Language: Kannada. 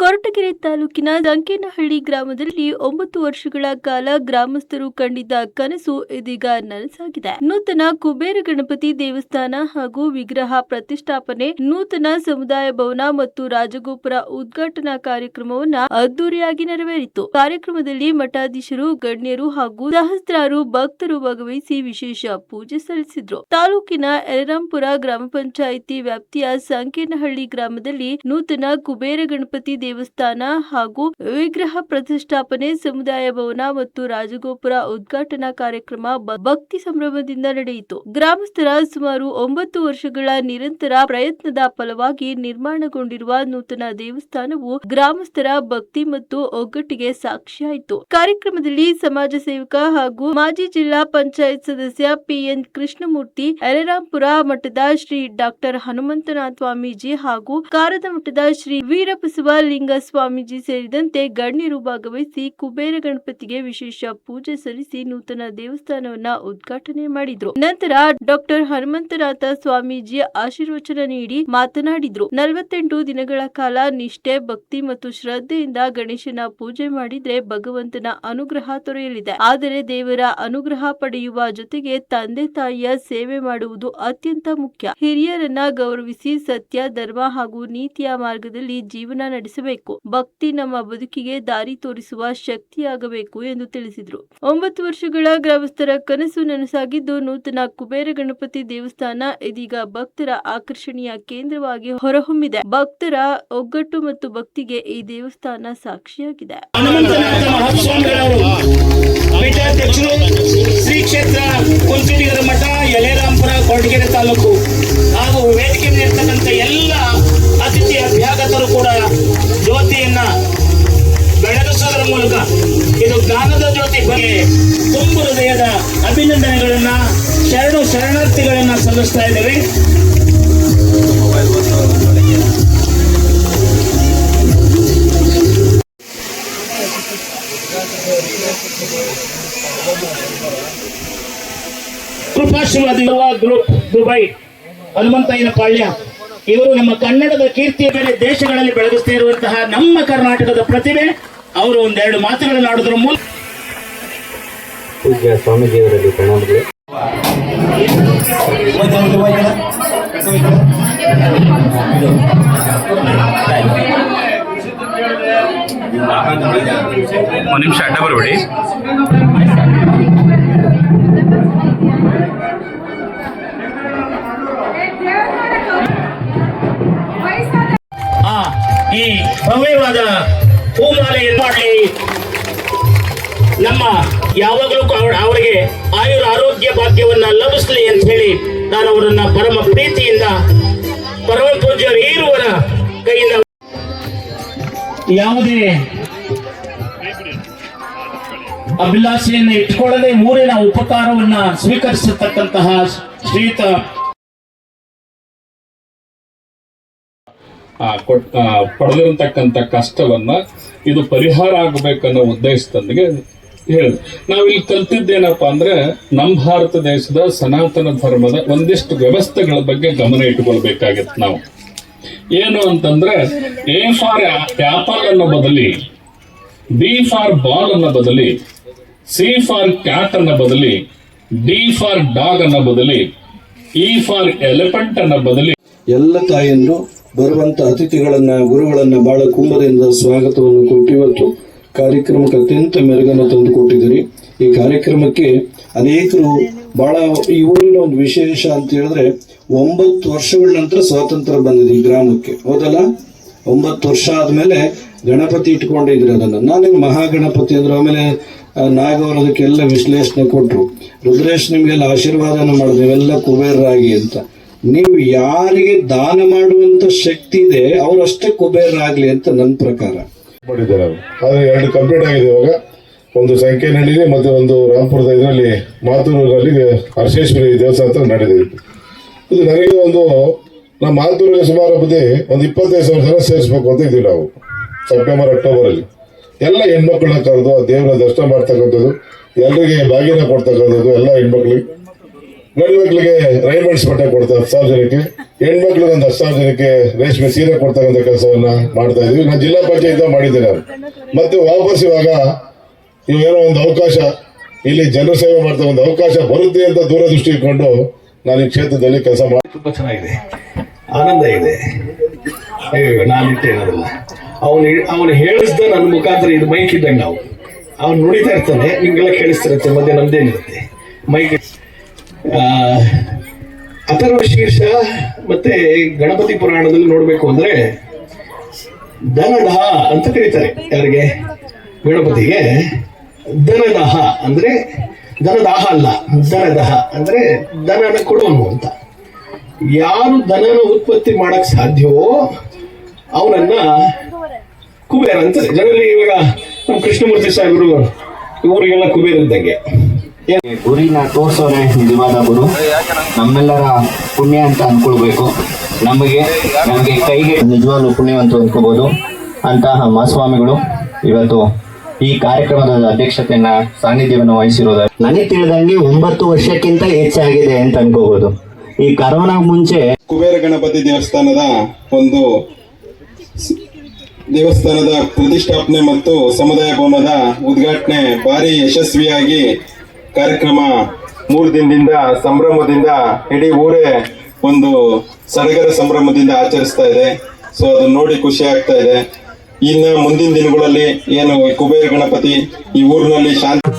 ಕೊರಟಗೆರೆ ತಾಲೂಕಿನ ಸಂಕೇನಹಳ್ಳಿ ಗ್ರಾಮದಲ್ಲಿ 9 ವರ್ಷಗಳ ಕಾಲ ಗ್ರಾಮಸ್ಥರು ಕಂಡಿದ್ದ ಕನಸು ಇದೀಗ ನನಸಾಗಿದೆ. ನೂತನ ಕುಬೇರ ಗಣಪತಿ ದೇವಸ್ಥಾನ ಹಾಗೂ ವಿಗ್ರಹ ಪ್ರತಿಷ್ಠಾಪನೆ, ನೂತನ ಸಮುದಾಯ ಭವನ ಮತ್ತು ರಾಜಗೋಪುರ ಉದ್ಘಾಟನಾ ಕಾರ್ಯಕ್ರಮವನ್ನು ಅದ್ದೂರಿಯಾಗಿ ನೆರವೇರಿತು. ಕಾರ್ಯಕ್ರಮದಲ್ಲಿ ಮಠಾಧೀಶರು, ಗಣ್ಯರು ಹಾಗೂ ಸಹಸ್ರಾರು ಭಕ್ತರು ಭಾಗವಹಿಸಿ ವಿಶೇಷ ಪೂಜೆ ಸಲ್ಲಿಸಿದ್ರು. ತಾಲೂಕಿನ ಯಲರಾಂಪುರ ಗ್ರಾಮ ಪಂಚಾಯಿತಿ ವ್ಯಾಪ್ತಿಯ ಸಂಕೇನಹಳ್ಳಿ ಗ್ರಾಮದಲ್ಲಿ ನೂತನ ಕುಬೇರ ಗಣಪತಿ ದೇವಸ್ಥಾನ ಹಾಗೂ ವಿಗ್ರಹ ಪ್ರತಿಷ್ಠಾಪನೆ, ಸಮುದಾಯ ಭವನ ಮತ್ತು ರಾಜಗೋಪುರ ಉದ್ಘಾಟನಾ ಕಾರ್ಯಕ್ರಮ ಭಕ್ತಿ ಸಂಭ್ರಮದಿಂದ ನಡೆಯಿತು. ಗ್ರಾಮಸ್ಥರ ಸುಮಾರು 9 ವರ್ಷಗಳ ನಿರಂತರ ಪ್ರಯತ್ನದ ಫಲವಾಗಿ ನಿರ್ಮಾಣಗೊಂಡಿರುವ ನೂತನ ದೇವಸ್ಥಾನವು ಗ್ರಾಮಸ್ಥರ ಭಕ್ತಿ ಮತ್ತು ಒಗ್ಗಟ್ಟಿಗೆ ಸಾಕ್ಷಿಯಾಯಿತು. ಕಾರ್ಯಕ್ರಮದಲ್ಲಿ ಸಮಾಜ ಸೇವಕ ಹಾಗೂ ಮಾಜಿ ಜಿಲ್ಲಾ ಪಂಚಾಯತ್ ಸದಸ್ಯ ಪಿಎನ್ ಕೃಷ್ಣಮೂರ್ತಿ, ಯಲರಾಂಪುರ ಮಠದ ಶ್ರೀ ಡಾಕ್ಟರ್ ಹನುಮಂತನಾಥ ಸ್ವಾಮೀಜಿ ಹಾಗೂ ಕಾರದ ಮಠದ ಶ್ರೀ ವೀರಬಸವ ಲಿಂಗ ಸ್ವಾಮೀಜಿ ಸೇರಿದಂತೆ ಗಣ್ಯರು ಭಾಗವಹಿಸಿ ಕುಬೇರ ಗಣಪತಿಗೆ ವಿಶೇಷ ಪೂಜೆ ಸಲ್ಲಿಸಿ ನೂತನ ದೇವಸ್ಥಾನವನ್ನ ಉದ್ಘಾಟನೆ ಮಾಡಿದ್ರು. ನಂತರ ಡಾಕ್ಟರ್ ಹನುಮಂತನಾಥ ಸ್ವಾಮೀಜಿ ಆಶೀರ್ವಚನ ನೀಡಿ ಮಾತನಾಡಿದ್ರು. 48 ದಿನಗಳ ಕಾಲ ನಿಷ್ಠೆ, ಭಕ್ತಿ ಮತ್ತು ಶ್ರದ್ಧೆಯಿಂದ ಗಣೇಶನ ಪೂಜೆ ಮಾಡಿದ್ರೆ ಭಗವಂತನ ಅನುಗ್ರಹ ದೊರೆಯಲಿದೆ. ಆದರೆ ದೇವರ ಅನುಗ್ರಹ ಪಡೆಯುವ ಜೊತೆಗೆ ತಂದೆ ತಾಯಿಯ ಸೇವೆ ಮಾಡುವುದು ಅತ್ಯಂತ ಮುಖ್ಯ. ಹಿರಿಯರನ್ನ ಗೌರವಿಸಿ ಸತ್ಯ, ಧರ್ಮ ಹಾಗೂ ನೀತಿಯ ಮಾರ್ಗದಲ್ಲಿ ಜೀವನ ನಡೆಸಬೇಕು. ಭಕ್ತಿ ನಮ್ಮ ಬದುಕಿಗೆ ದಾರಿ ತೋರಿಸುವ ಶಕ್ತಿಯಾಗಬೇಕು ಎಂದು ತಿಳಿಸಿದರು. 9 ವರ್ಷಗಳ ಗ್ರಾಮಸ್ಥರ ಕನಸು ನನಸಾಗಿದ್ದು, ನೂತನ ಕುಬೇರ ಗಣಪತಿ ದೇವಸ್ಥಾನ ಇದೀಗ ಭಕ್ತರ ಆಕರ್ಷಣೀಯ ಕೇಂದ್ರವಾಗಿ ಹೊರಹೊಮ್ಮಿದೆ. ಭಕ್ತರ ಒಗ್ಗಟ್ಟು ಮತ್ತು ಭಕ್ತಿಗೆ ಈ ದೇವಸ್ಥಾನ ಸಾಕ್ಷಿಯಾಗಿದೆ. ಶ್ರೀ ಕ್ಷೇತ್ರ ಕುಂಚಿಟಿಗರ ಮಠ, ಯಲರಾಂಪುರ, ಕೊರಟಗೆರೆ ತಾಲೂಕು ಹಾಗೂ ವೇದಿಕೆ ಇರ್ತಕ್ಕಂಥ ಎಲ್ಲ ಅತಿಥಿ ಅಭ್ಯಾಗತರು ಕೂಡ ಜ್ಯೋತಿಯನ್ನ ಬೆಳಗಿಸುವುದರ ಮೂಲಕ ಇದು ಜ್ಞಾನದ ಜ್ಯೋತಿ ಬಗ್ಗೆ ತುಂಬು ಹೃದಯದ ಅಭಿನಂದನೆಗಳನ್ನ, ಶರಣಾರ್ಥಿಗಳನ್ನ ಸಲ್ಲಿಸ್ತಾ ಇದ್ದೇವೆ. ಕೃಪಾಶ್ರಮ ಗ್ರೂಪ್ ದುಬೈ, ಹನುಮಂತಯ್ಯನ ಪಾಳ್ಯ, ಇವರು ನಮ್ಮ ಕನ್ನಡದ ಕೀರ್ತಿಯ ಮೇಲೆ ದೇಶಗಳಲ್ಲಿ ಬೆಳಗಿಸ್ತಾ ಇರುವಂತಹ ನಮ್ಮ ಕರ್ನಾಟಕದ ಪ್ರತಿಭೆ. ಅವರು ಒಂದೆರಡು ಮಾತುಗಳನ್ನು ಆಡೋದ್ರ ಮೂಲಕ ಪೂಜ್ಯ ಸ್ವಾಮೀಜಿಯವರಲ್ಲಿ ಪ್ರಣಾಮಗಳು. ಒಂದು ನಿಮಿಷ ಅಡ್ಡ ಬರಬೇಡಿ. ಈ ಭವ್ಯವಾದ ಹೂಮಾಲೆಯನ್ನು ಮಾಡಲಿ, ನಮ್ಮ ಯಾವಾಗಲೂ ಅವರಿಗೆ ಆಯುರ ಆರೋಗ್ಯ ಭಾಗ್ಯವನ್ನ ಲಭಿಸಲಿ ಅಂತ ಹೇಳಿ ನಾನು ಅವರನ್ನ ಪರಮ ಪ್ರೀತಿಯಿಂದ ಪರಮ ಪೂಜ್ಯ ಈರುವರ ಕೈಯಿಂದ ಯಾವುದೇ ಅಭಿಲಾಷೆಯನ್ನು ಇಟ್ಕೊಳ್ಳದೆ ಊರಿನ ಉಪಕಾರವನ್ನ ಸ್ವೀಕರಿಸತಕ್ಕಂತಹ ಶ್ರೀಯುತ ಪಡೆದಿರತಕ್ಕಂಥ ಕಷ್ಟವನ್ನ ಇದು ಪರಿಹಾರ ಆಗಬೇಕನ್ನೋ ಉದ್ದೇಶದೊಂದಿಗೆ ಹೇಳಿದ್ರು. ನಾವಿಲ್ಲಿ ಕಲ್ತಿದ್ದೇನಪ್ಪ ಅಂದ್ರೆ ನಮ್ಮ ಭಾರತ ದೇಶದ ಸನಾತನ ಧರ್ಮದ ಒಂದಿಷ್ಟು ವ್ಯವಸ್ಥೆಗಳ ಬಗ್ಗೆ ಗಮನ ಇಟ್ಕೊಳ್ಬೇಕಾಗಿತ್ತು. ನಾವು ಏನು ಅಂತಂದ್ರೆ, ಎ ಫಾರ್ ಆಪಲ್ ಅನ್ನೋ ಬದಲಿ, ಬಿ ಫಾರ್ ಬಾಲ್ ಅನ್ನೋ ಬದಲಿ, ಸಿ ಫಾರ್ ಕ್ಯಾಟ್ ಅನ್ನೋ ಬದಲಿ, ಡಿ ಫಾರ್ ಡಾಗ್ ಅನ್ನೋ ಬದಲಿ, ಇ ಫಾರ್ ಎಲಿಫೆಂಟ್ ಅನ್ನೋ ಬದಲಿ ಎಲ್ಲ ತಾಯಿಯಂದ್ರು ಬರುವಂತ ಅತಿಥಿಗಳನ್ನ, ಗುರುಗಳನ್ನ ಬಹಳ ಕುಂಭದಿಂದ ಸ್ವಾಗತವನ್ನು ಕೊಟ್ಟು ಇವತ್ತು ಕಾರ್ಯಕ್ರಮಕ್ಕೆ ಅತ್ಯಂತ ಮೆರುಗನ್ನು ತಂದು ಕೊಟ್ಟಿದ್ದೀರಿ. ಈ ಕಾರ್ಯಕ್ರಮಕ್ಕೆ ಅನೇಕರು ಬಹಳ, ಈ ಊರಿನ ಒಂದು ವಿಶೇಷ ಅಂತ ಹೇಳಿದ್ರೆ 9 ವರ್ಷಗಳ ನಂತರ ಸ್ವಾತಂತ್ರ್ಯ ಬಂದಿದೆ ಈ ಗ್ರಾಮಕ್ಕೆ, ಹೌದಲ್ಲ? 9 ವರ್ಷ ಆದ್ಮೇಲೆ ಗಣಪತಿ ಇಟ್ಕೊಂಡಿದ್ರಿ. ಅದನ್ನ ನಾನೇನು ಮಹಾಗಣಪತಿ ಅಂದ್ರು. ಆಮೇಲೆ ನಾಗವರು ಅದಕ್ಕೆಲ್ಲ ವಿಶ್ಲೇಷಣೆ ಕೊಟ್ರು. ರುದ್ರೇಶ್ ನಿಮ್ಗೆಲ್ಲ ಆಶೀರ್ವಾದನ ಮಾಡಿದ್ರು, ನೀವೆಲ್ಲ ಕುಬೇರರಾಗಿ ಅಂತ. ನೀವು ಯಾರಿಗೆ ದಾನ ಮಾಡುವಂತ ಶಕ್ತಿ ಇದೆ ಅವರಷ್ಟೇ ಕುಬೇರರಾಗ್ಲಿ ಅಂತ ನನ್ನ ಪ್ರಕಾರ ಮಾಡಿದ್ದಾರೆ. ಆದ್ರೆ 2 ಕಂಪ್ಲೀಟ್ ಆಗಿದೆ. ಇವಾಗ ಒಂದು ಸಂಕೇನಹಳ್ಳಿ ಮತ್ತೆ ಒಂದು ರಾಂಪುರದ ಇದರಲ್ಲಿ ಮಾತೂರಲ್ಲಿ ಹರ್ಷೇಶ್ವರಿ ದೇವಸ್ಥಾನ ಹತ್ರ ನಡೆದಿದೆ. ಇದು ನನಗೆ ನಮ್ಮ ಮಾತೂರಿಗೆ ಸುಮಾರು ಬುದ್ಧಿ ಒಂದು 25,000 ಜನ ಸೇರಿಸ್ಬೇಕು ಅಂತ ಇದ್ದೀವಿ ನಾವು. ಸೆಪ್ಟೆಂಬರ್, ಅಕ್ಟೋಬರ್ ಅಲ್ಲಿ ಎಲ್ಲ ಹೆಣ್ಮಕ್ಳನ್ನ ಕರೆದು ದೇವರ ದರ್ಶನ ಮಾಡ್ತಕ್ಕಂಥದ್ದು, ಎಲ್ಲರಿಗೆ ಬಾಗಿನ ಕೊಡ್ತಕ್ಕಂಥದ್ದು, ಎಲ್ಲ ಹೆಣ್ಮಕ್ಳಿಗೆ ಗಂಡು ಮಕ್ಳಿಗೆ ರೈಮಂಡ್ಸ್ ಬಟ್ಟೆ ಕೊಡ್ತಾ 10,000 ಜನಕ್ಕೆ, ಹೆಣ್ಮಕ್ಳಿಗೆ ಒಂದು 10,000 ಜನಕ್ಕೆ ರೇಷ್ಮೆ ಸೀರೆ ಕೊಡ್ತಕ್ಕಂಥ ಕೆಲಸವನ್ನ ಮಾಡ್ತಾ ಇದ್ವಿ. ನಾನು ಜಿಲ್ಲಾ ಪಂಚಾಯತ್ ಮಾಡಿದ್ದೇನೆ ನಾನು. ಮತ್ತೆ ವಾಪಸ್ ಇವಾಗ ಇವೇನೋ ಒಂದು ಅವಕಾಶ, ಇಲ್ಲಿ ಜನರ ಸೇವೆ ಮಾಡ್ತಾ ಒಂದು ಅವಕಾಶ ಬರುತ್ತೆ ಅಂತ ದೂರದೃಷ್ಟಿ ಇಟ್ಕೊಂಡು ನಾನು ಈ ಕ್ಷೇತ್ರದಲ್ಲಿ ಕೆಲಸ ಮಾಡಿ ತುಂಬಾ ಚೆನ್ನಾಗಿದೆ, ಆನಂದ ಇದೆ. ನಾನಿಟ್ಟೆ ಅನ್ನೋದಿಲ್ಲ, ಅವನು ಹೇಳಿಸ್ದ ನನ್ನ ಮುಖಾಂತರ ಇದು ಮೈಕ್ ಇದ್ದಂಗೆ ಅವ್ನು ನುಡಿತಾ ಇರ್ತಾನೆ, ನಿಮ್ಗೆಲ್ಲ ಕೇಳಿಸ್ತಿರುತ್ತೆ, ಮಧ್ಯೆ ನಮ್ದೇನಿರುತ್ತೆ ಮೈಕ್. ಅಥರ್ವ ಶೀರ್ಷ ಮತ್ತೆ ಗಣಪತಿ ಪುರಾಣದಲ್ಲಿ ನೋಡ್ಬೇಕು ಅಂದ್ರೆ ದನದಹ ಅಂತ ಕರೀತಾರೆ. ಯಾರಿಗೆ? ಗಣಪತಿಗೆ. ದನದಹ ಅಂದ್ರೆ ದನದಾಹ ಅಲ್ಲ, ದನದಹ ಅಂದ್ರೆ ದನನ ಕೊಡುವನು ಅಂತ. ಯಾರು ದನನ ಉತ್ಪತ್ತಿ ಮಾಡಕ್ ಸಾಧ್ಯವೋ ಅವನನ್ನ ಕುಬೇರ ಅಂತಾರೆ ಜನರಲ್ಲಿ. ಇವಾಗ ನಮ್ಮ ಕೃಷ್ಣಮೂರ್ತಿ ಸಾಹೇಬರು ಇವರಿಗೆಲ್ಲ ಕುಬೇರ ಇದ್ದಂಗೆ. ಗುರಿನ ತೋರ್ಸೋನೆ ನಿಜವಾದ ಗುರು. ನಮ್ಮೆಲ್ಲರ ಪುಣ್ಯ ಅಂತ ಅನ್ಕೊಳ್ಬೇಕು. ನಮಗೆ ಕೈಗೆ ನಿಜವಾಗ್ಲೂ ಪುಣ್ಯವಂತ ಅನ್ಕೋಬಹುದು ಅಂತಹ ಮಹಾಸ್ವಾಮಿಗಳು ಇವತ್ತು ಈ ಕಾರ್ಯಕ್ರಮದ ಅಧ್ಯಕ್ಷತೆಯನ್ನ ಸಾನ್ನಿಧ್ಯವನ್ನು ವಹಿಸಿರೋದು ನನಗೆ ತಿಳಿದಂಗೆ 9 ವರ್ಷಕ್ಕಿಂತ ಹೆಚ್ಚಾಗಿದೆ ಅಂತ ಅನ್ಕೋಬಹುದು. ಈ ಕರೋನಾ ಮುಂಚೆ ಕುಬೇರ ಗಣಪತಿ ದೇವಸ್ಥಾನದ ಪ್ರತಿಷ್ಠಾಪನೆ ಮತ್ತು ಸಮುದಾಯ ಭವನದ ಉದ್ಘಾಟನೆ ಭಾರಿ ಯಶಸ್ವಿಯಾಗಿ ಕಾರ್ಯಕ್ರಮ 3 ದಿನದಿಂದ ಸಂಭ್ರಮದಿಂದ ಇಡೀ ಊರೇ ಒಂದು ಸಡಗರ ಸಂಭ್ರಮದಿಂದ ಆಚರಿಸ್ತಾ ಇದೆ. ಸೊ ಅದನ್ನ ನೋಡಿ ಖುಷಿ ಆಗ್ತಾ ಇದೆ. ಇನ್ನು ಮುಂದಿನ ದಿನಗಳಲ್ಲಿ ಏನು ಕುಬೇರ ಗಣಪತಿ ಈ ಊರಿನಲ್ಲಿ ಶಾಂತಿ